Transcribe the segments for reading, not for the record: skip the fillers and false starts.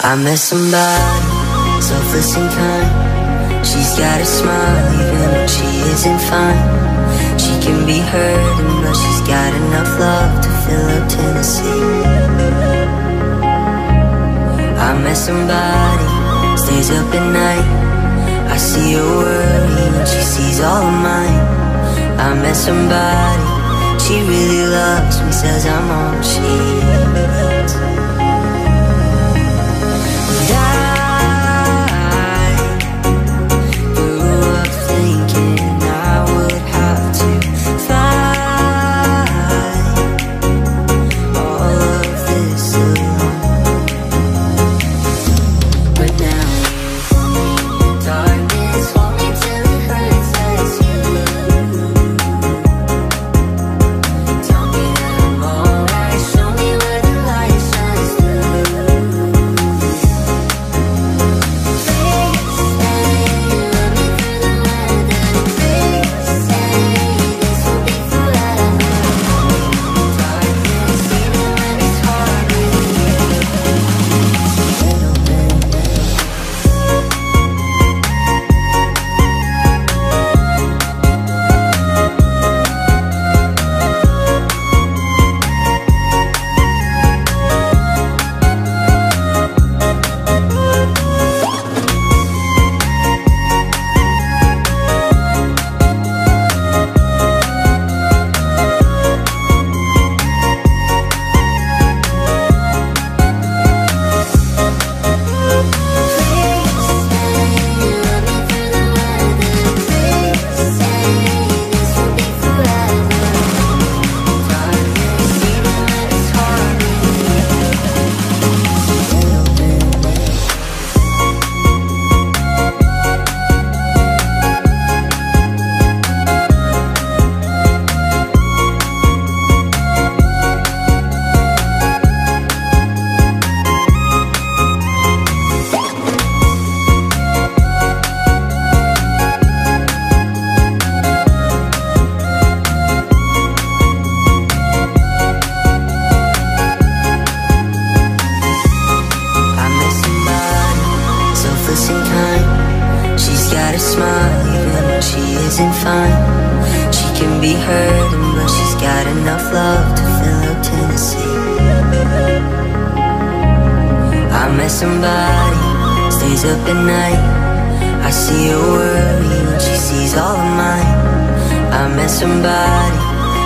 I met somebody, selfless and kind. She's got a smile even when she isn't fine. She can be hurting, but she's got enough love to fill up Tennessee. I met somebody, stays up at night. I see her worry when she sees all of mine. I met somebody, she really loves me, says I'm all she needs. She's got a smile even when she isn't fine. She can be hurting, but she's got enough love to fill up Tennessee. I met somebody, stays up at night. I see her worry when she sees all of mine. I met somebody,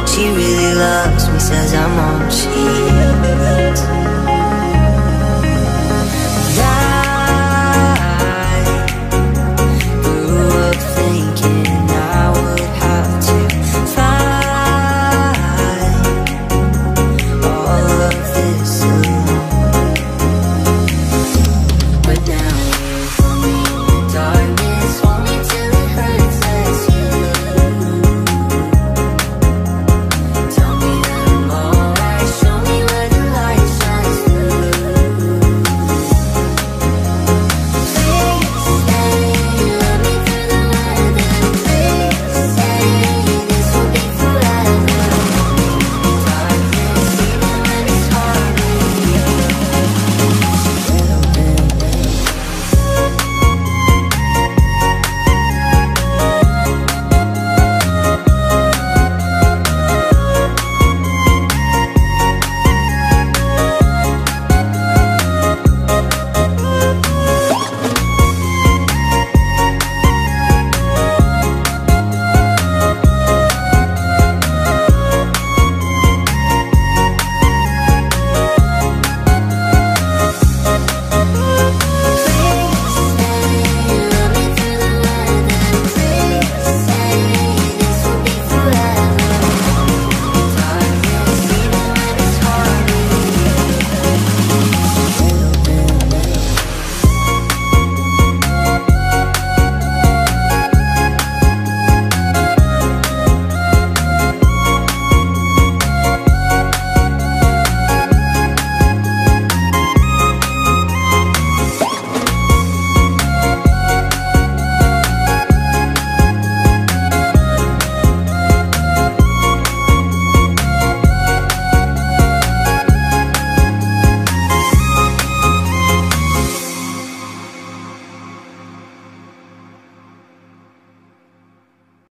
she really loves me, says I'm all she needs.